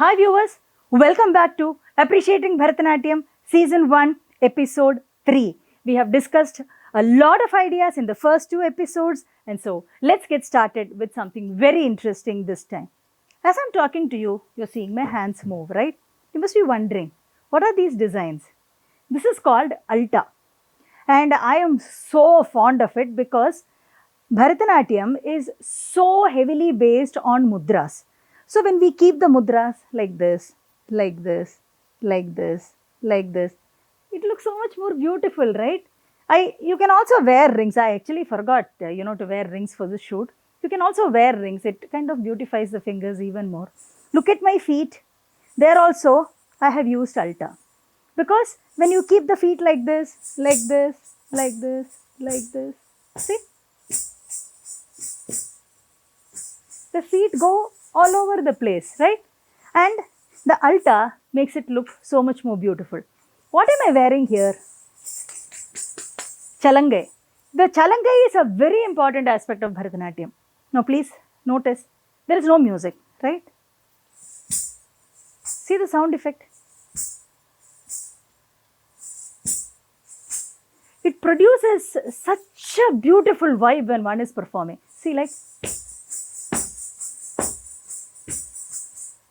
Hi viewers, welcome back to Appreciating Bharatanatyam Season 1 Episode 3. We have discussed a lot of ideas in the first two episodes, and so let's get started with something very interesting this time. As I'm talking to you, you're seeing my hands move, right? You must be wondering, what are these designs? This is called Artha, and I am so fond of it because Bharatanatyam is so heavily based on mudras. So when we keep the mudras like this, like this, like this, like this, it looks so much more beautiful, right? You can also wear rings. I actually forgot, to wear rings for this shoot. You can also wear rings. It kind of beautifies the fingers even more. Look at my feet. There also, I have used Artha. Because when you keep the feet like this, like this, like this, like this, see? The feet go all over the place, right? And the Artha makes it look so much more beautiful. What am I wearing here? Chalangai. The chalangai is a very important aspect of Bharatanatyam. Now please notice, there is no music, right? See the sound effect? It produces such a beautiful vibe when one is performing. See, like,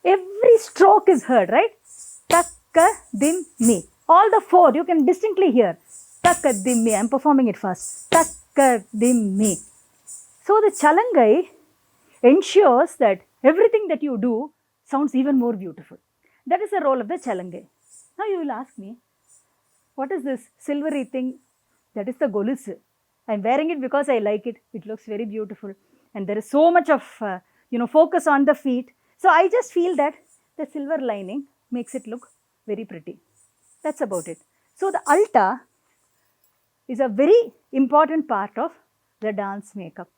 every stroke is heard, right? Takka, dim, mi. All the four, you can distinctly hear. Takka, dim, mi. I'm performing it fast. Takka, dim, mi. So the chalangai ensures that everything that you do sounds even more beautiful. That is the role of the chalangai. Now you will ask me, what is this silvery thing? That is the golus. I'm wearing it because I like it. It looks very beautiful. And there is so much of, focus on the feet. So I just feel that the silver lining makes it look very pretty. That's about it. So the Artha is a very important part of the dance makeup.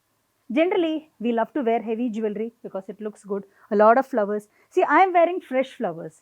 Generally, we love to wear heavy jewelry because it looks good. A lot of flowers. See, I am wearing fresh flowers.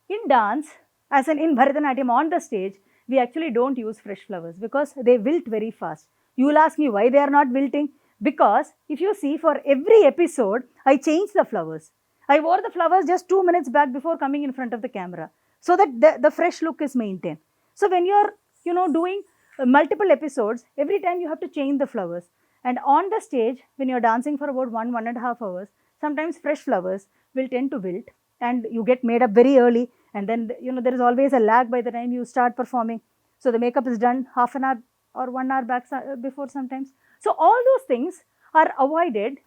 In dance, as in Bharatanatyam on the stage, we actually don't use fresh flowers because they wilt very fast. You will ask me why they are not wilting. Because if you see, for every episode, I change the flowers. I wore the flowers just 2 minutes back before coming in front of the camera, so that the fresh look is maintained. So when you're, doing multiple episodes, every time you have to change the flowers. And on the stage, when you're dancing for about 1.5 hours, sometimes fresh flowers will tend to wilt and you get made up very early. And then, there is always a lag by the time you start performing. So the makeup is done half an hour or 1 hour back before sometimes. So all those things are avoided,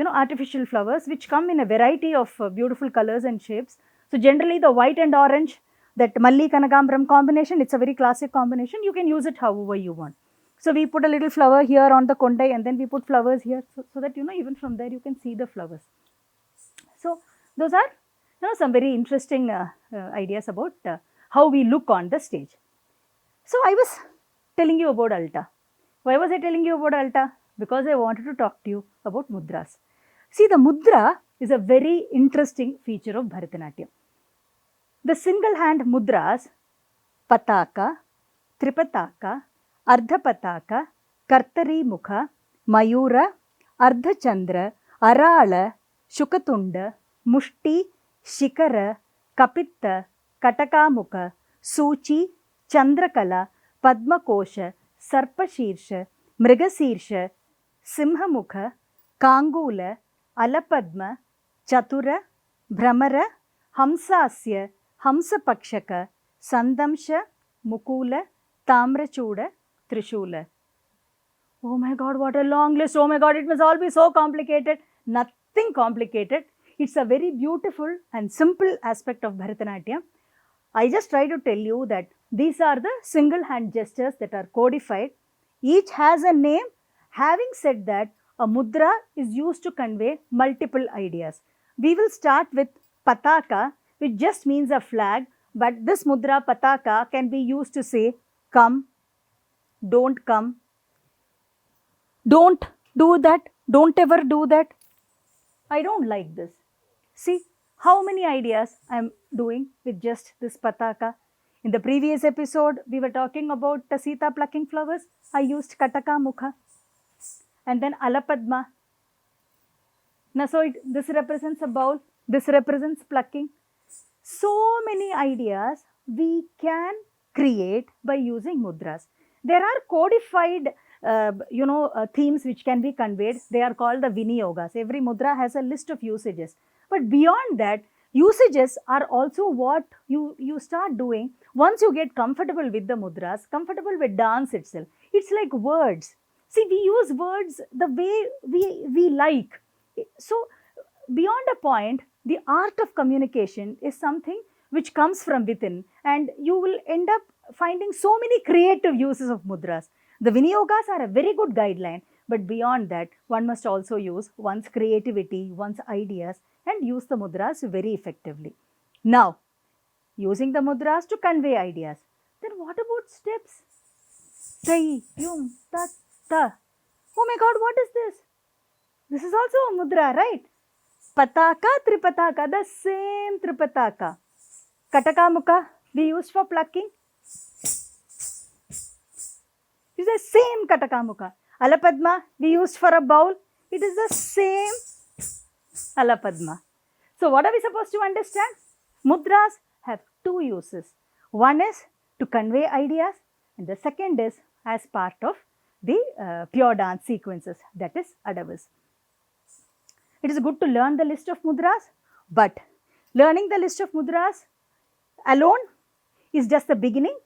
artificial flowers, which come in a variety of beautiful colors and shapes. So generally the white and orange, that Malli Kanagambram combination, it's a very classic combination. You can use it however you want. So we put a little flower here on the kondai and then we put flowers here so that, even from there you can see the flowers. So those are, some very interesting ideas about how we look on the stage. So I was telling you about Artha. Why was I telling you about Artha? Because I wanted to talk to you about mudras. See, the mudra is a very interesting feature of Bharatanatyam. The single hand mudras, pataka, tripataka, ardhapataka, kartari mukha, mayura, ardhachandra, arala, shukatunda, mushti, shikara, kapitta, katakamukha, suchi, chandrakala, padmakosha, sarpashirsha, mrigashirsha, simhamukha, kangula, alapadma, chatura, Bhramar, हंसास्य, हंसपक्षक, संदंश, Mukul, ताम्रचूड, Trishul. Oh my God, what a long list. Oh my God, it must all be so complicated. Nothing complicated. It's a very beautiful and simple aspect of Bharatanatyam. I just try to tell you that these are the single hand gestures that are codified. Each has a name. Having said that, a mudra is used to convey multiple ideas. We will start with pataka, which just means a flag, but this mudra pataka can be used to say come, don't, don't do that, don't ever do that. I don't like this. See how many ideas I am doing with just this pataka. In the previous episode, we were talking about Sita plucking flowers. I used Kataka Mukha and then Alapadma. Now, so this represents a bowl. This represents plucking. So many ideas we can create by using mudras. There are codified themes which can be conveyed. They are called the Viniyogas. Every mudra has a list of usages. But beyond that, usages are also what you start doing once you get comfortable with the mudras, comfortable with dance itself. It's like words. See, we use words the way we like. So, beyond a point, the art of communication is something which comes from within, and you will end up finding so many creative uses of mudras. The Viniyogas are a very good guideline, but beyond that, one must also use one's creativity, one's ideas, and use the mudras very effectively. Now, using the mudras to convey ideas. Then what about steps? Sai, yum, ta, ta. Oh my God, what is this? This is also a mudra, right? Pataka, Tripataka, the same Tripataka. Katakamuka, we used for plucking. It is the same Katakamuka. Alapadma, we used for a bowl. It is the same Alapadma. So, what are we supposed to understand? Mudras have two uses. One is to convey ideas, and the second is as part of the pure dance sequences, that is adavas. It is good to learn the list of mudras, but learning the list of mudras alone is just the beginning.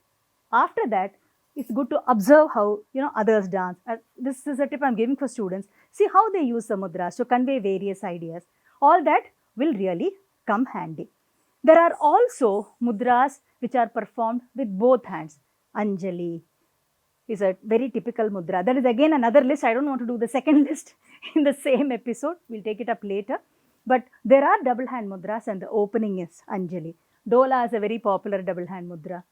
After that, it's good to observe how others dance. This is a tip I'm giving for students. See how they use the mudras to convey various ideas. All that will really come handy. There are also mudras which are performed with both hands. Anjali is a very typical mudra. That is again another list. I don't want to do the second list in the same episode. We'll take it up later. But there are double hand mudras, and the opening is Anjali. Dola is a very popular double hand mudra.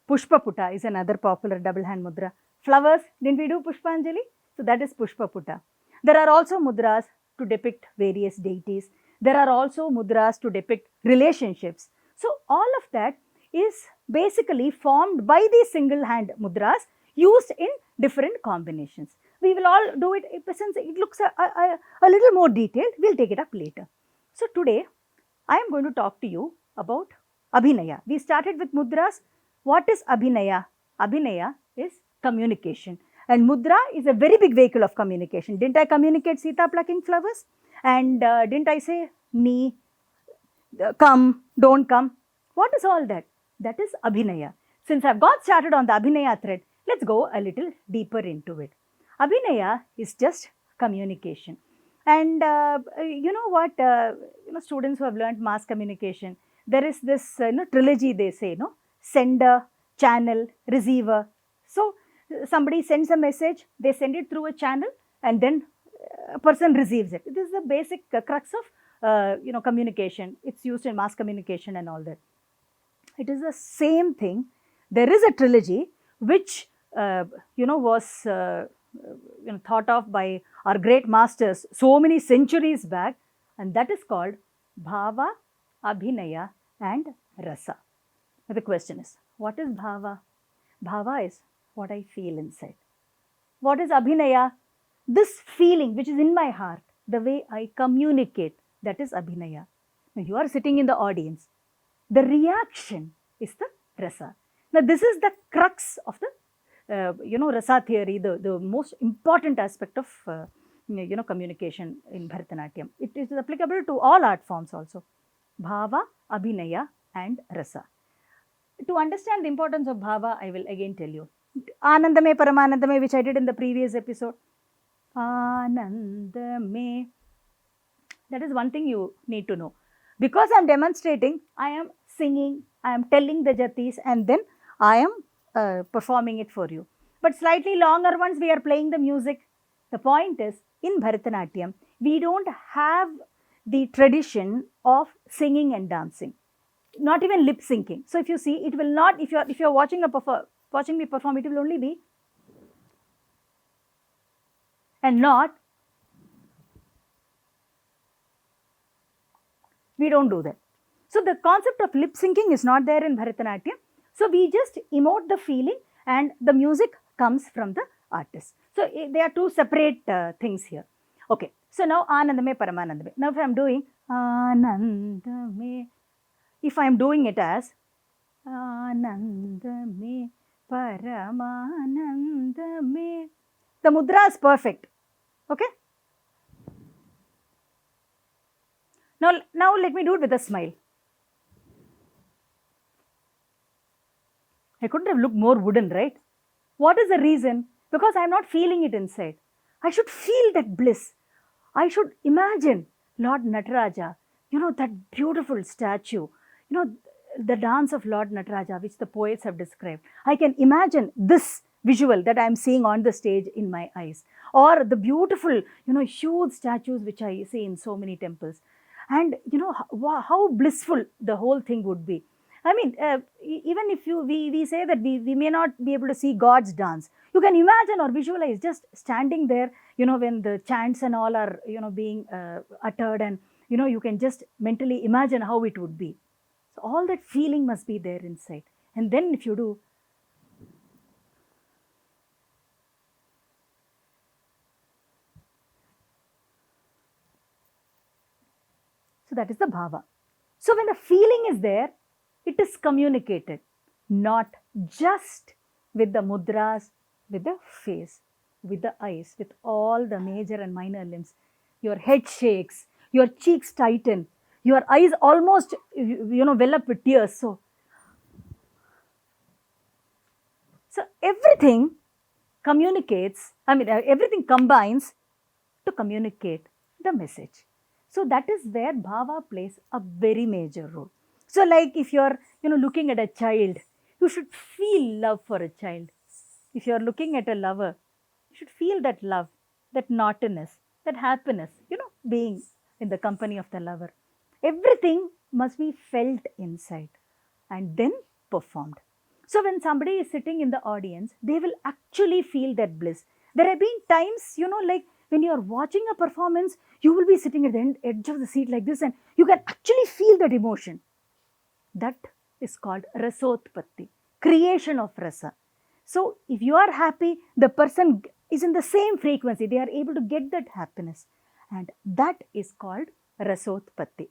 Pushpa Putta is another popular double hand mudra. Flowers, didn't we do Pushpanjali? So that is Pushpa Putta. There are also mudras to depict various deities. There are also mudras to depict relationships. So all of that is basically formed by these single hand mudras used in different combinations. We will all do it, since it looks a little more detailed, we'll take it up later. So today, I am going to talk to you about Abhinaya. We started with mudras. What is Abhinaya? Abhinaya is communication. And mudra is a very big vehicle of communication. Didn't I communicate Sita plucking flowers? And didn't I say, ni, come, don't come? What is all that? That is Abhinaya. Since I've got started on the Abhinaya thread, let's go a little deeper into it. Abhinaya is just communication. And you know what, students who have learned mass communication, there is this trilogy they say, sender, channel, receiver. So, somebody sends a message, they send it through a channel, and then a person receives it. This is the basic crux of communication. It's used in mass communication and all that. It is the same thing. There is a trilogy which was thought of by our great masters so many centuries back, and that is called Bhava, Abhinaya and Rasa. Now the question is, what is Bhava? Bhava is what I feel inside. What is Abhinaya? This feeling which is in my heart, the way I communicate, that is Abhinaya. Now you are sitting in the audience. The reaction is the Rasa. Now this is the crux of the Rasa theory, the most important aspect of communication in Bharatanatyam. It is applicable to all art forms also. Bhava, Abhinaya and Rasa. To understand the importance of Bhava, I will again tell you. Anandame Paramanandame, which I did in the previous episode. Anandame. That is one thing you need to know. Because I am demonstrating, I am singing, I am telling the jatis, and then I am performing it for you. But slightly longer ones, we are playing the music. The point is, in Bharatanatyam, we don't have the tradition of singing and dancing, not even lip syncing. So if you see, it will not, if you are watching me perform, it will only be and not. We don't do that. So the concept of lip syncing is not there in Bharatanatyam. So we just emote the feeling, and the music comes from the artist. So they are two separate things here. Okay. So now Anandame Paramanandame. Now if I am doing Anandame. If I am doing it as Anandame, Paramanandame, the mudra is perfect. Okay? Now let me do it with a smile. I couldn't have looked more wooden, right? What is the reason? Because I am not feeling it inside. I should feel that bliss. I should imagine Lord Nataraja, that beautiful statue, the dance of Lord Nataraja, which the poets have described. I can imagine this visual that I am seeing on the stage in my eyes, or the beautiful, huge statues which I see in so many temples. And how blissful the whole thing would be. I mean, even if we say that we may not be able to see God's dance, you can imagine or visualize just standing there, when the chants and all are, being uttered, and, you can just mentally imagine how it would be. So all that feeling must be there inside. And then if you do, so that is the bhava. So when the feeling is there, it is communicated, not just with the mudras, with the face, with the eyes, with all the major and minor limbs. Your head shakes, your cheeks tighten, your eyes almost, well up with tears. So everything communicates, everything combines to communicate the message. So that is where bhava plays a very major role. So like if you're, looking at a child, you should feel love for a child. If you're looking at a lover, you should feel that love, that naughtiness, that happiness, being in the company of the lover. Everything must be felt inside and then performed. So when somebody is sitting in the audience, they will actually feel that bliss. There have been times, like when you are watching a performance, you will be sitting at the edge of the seat like this, and you can actually feel that emotion. That is called rasotpatti, creation of rasa. So if you are happy, the person is in the same frequency. They are able to get that happiness. And that is called rasotpatti.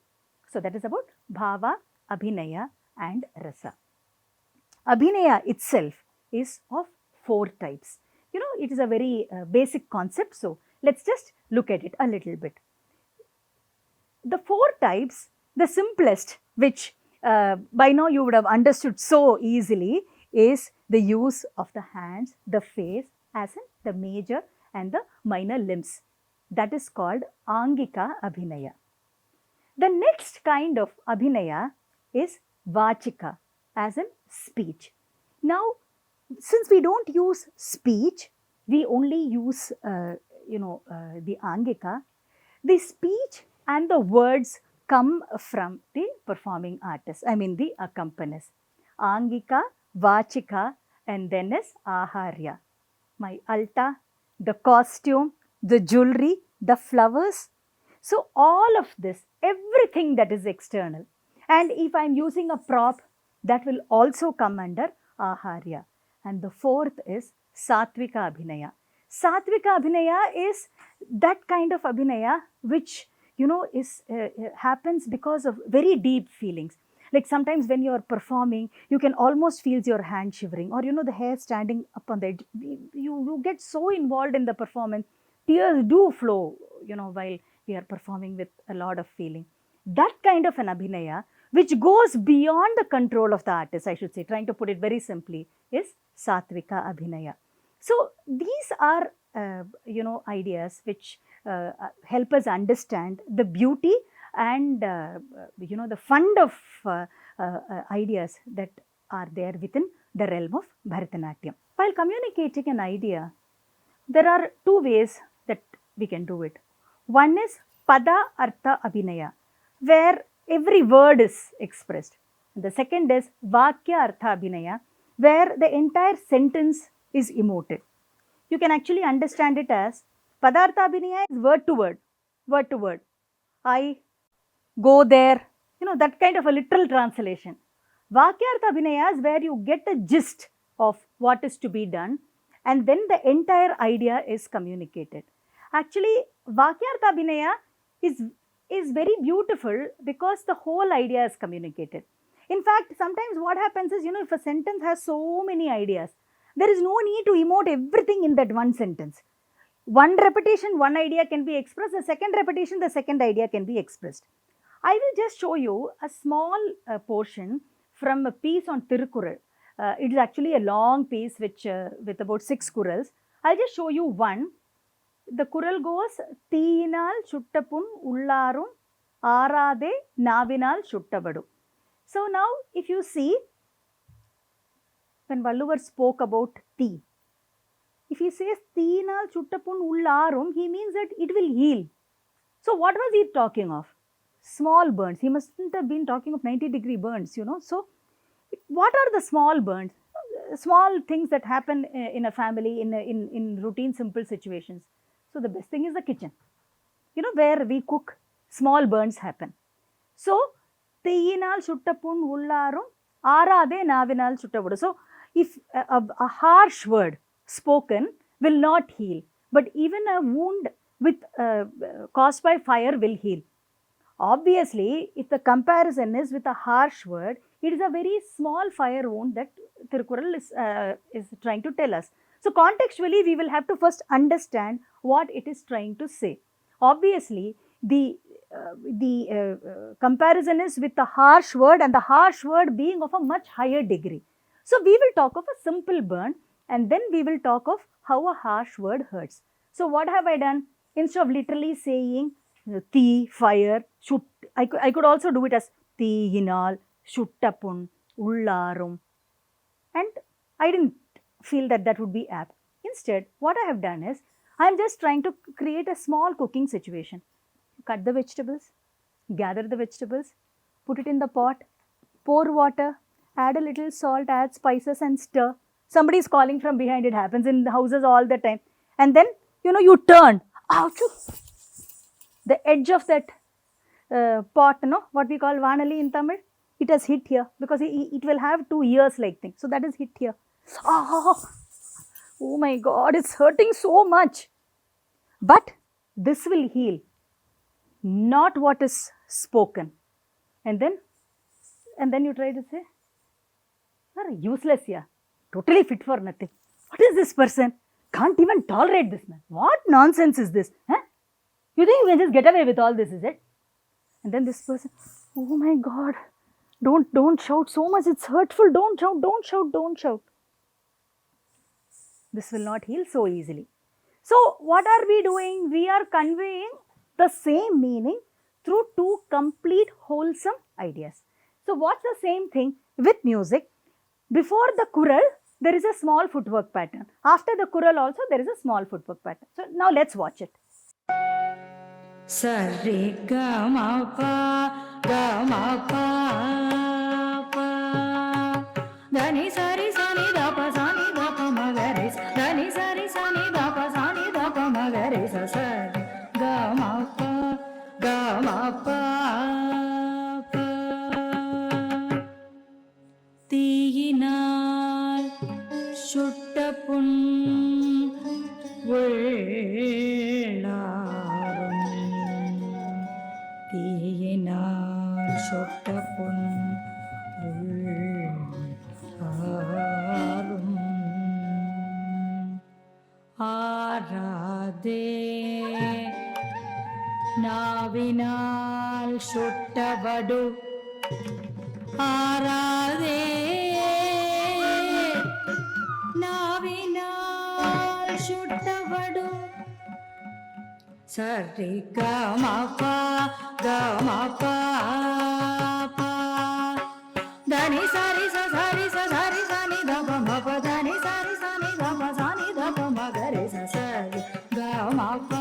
So that is about bhava, abhinaya and rasa. Abhinaya itself is of 4 types. It is a very basic concept. So let's just look at it a little bit. The 4 types, the simplest, which by now you would have understood so easily, is the use of the hands, the face, as in the major and the minor limbs. That is called Angika Abhinaya. The next kind of Abhinaya is Vachika, as in speech. Now, since we don't use speech, we only use, the Angika. The speech and the words come from the performing artist, the accompanists. Angika, Vachika, and then is Aharya. My alta, the costume, the jewelry, the flowers. So all of this, everything that is external. And if I am using a prop, that will also come under Aharya. And the 4th is Satvika Abhinaya. Satvika Abhinaya is that kind of Abhinaya which, is happens because of very deep feelings. Like sometimes when you are performing, you can almost feel your hand shivering, or the hair standing up on the edge. You get so involved in the performance, tears do flow, while we are performing with a lot of feeling. That kind of an Abhinaya, which goes beyond the control of the artist, I should say, trying to put it very simply, is Satvika Abhinaya. So these are, ideas which help us understand the beauty and, the fund of ideas that are there within the realm of Bharatanatyam. While communicating an idea, there are 2 ways that we can do it. One is Pada Artha Abhinaya, where every word is expressed. The second is Vakya Artha Abhinaya, where the entire sentence is emoted. You can actually understand it as Padartha Abhinaya is word to word, word to word. I go there, that kind of a literal translation. Vakyartha Abhinaya is where you get a gist of what is to be done, and then the entire idea is communicated. Actually, Vakyartha Abhinaya is is very beautiful because the whole idea is communicated. In fact, sometimes what happens is, if a sentence has so many ideas, there is no need to emote everything in that one sentence. One repetition, one idea can be expressed. The second repetition, the second idea can be expressed. I will just show you a small portion from a piece on Thirukkural. It is actually a long piece with about 6 kurals. I'll just show you one. The kural goes, Teenal Chuttapun Ullarum Arade Navinal Chuttabadu. So now if you see, when Valluvar spoke about tea, if he says Teenal Chuttapun Ullarum, he means that it will heal. So what was he talking of? Small burns. He mustn't have been talking of 90-degree burns, So what are the small burns? Small things that happen in a family, in routine, simple situations. So the best thing is the kitchen, where we cook, small burns happen. So, Teyinal Chuttapun Ullarum Arade Navinal Chuttabadu. So, if a harsh word spoken will not heal, but even a wound caused by fire will heal. Obviously, if the comparison is with a harsh word, it is a very small fire wound that Thirukkural is trying to tell us. So, contextually, we will have to first understand what it is trying to say. Obviously, the comparison is with the harsh word, and the harsh word being of a much higher degree. So, we will talk of a simple burn, and then we will talk of how a harsh word hurts. So, what have I done? Instead of literally saying Thi, fire, Shut, I could also do it as Tiyinal, Shuttapun, Ullarum, and I didn't feel that would be apt. Instead, what I have done is, I am just trying to create a small cooking situation. Cut the vegetables, gather the vegetables, put it in the pot, pour water, add a little salt, add spices and stir. Somebody is calling from behind, it happens in the houses all the time. And then, you turn. Ouch! The edge of that pot, what we call vanali in Tamil, it has hit here because it will have 2 ears like thing. So that is hit here. Oh my God, it's hurting so much. But this will heal, not what is spoken. And then you try to say, useless here, totally fit for nothing. What is this person? Can't even tolerate this man. What nonsense is this? Huh? You think you can just get away with all this, is it? And then this person, oh my God, don't shout so much, it's hurtful, don't shout. This will not heal so easily. So, what are we doing? We are conveying the same meaning through 2 complete wholesome ideas. So, what's the same thing with music? Before the kural, there is a small footwork pattern. After the kural also, there is a small footwork pattern. So, now let's watch it. Sari ga ma pa pa dani sari sani da pa ma ga re sa dani sari sani da pa ma ga re sa sari ga ma pa Tiyinal Chuttapun Ullarum Tiyinal Chuttapun Ullarum Arade Navinal Chuttabadu Arade Navinal Chuttabadu Sari ga ma pa dani sari sa sari sani da pa ma pa dani sari sani da pa ma ga re sa sari ga ma pa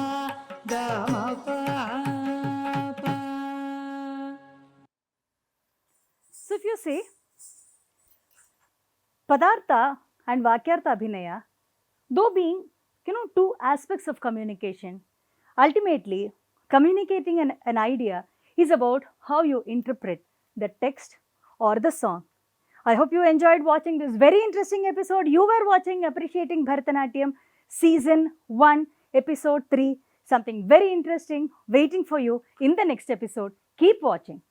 So if you see, Padartha and Vakyartha Abhinaya, though being, 2 aspects of communication, ultimately communicating an idea is about how you interpret the text or the song. I hope you enjoyed watching this very interesting episode. You were watching Appreciating Bharatanatyam Season 1, Episode 3, Something very interesting waiting for you in the next episode. Keep watching.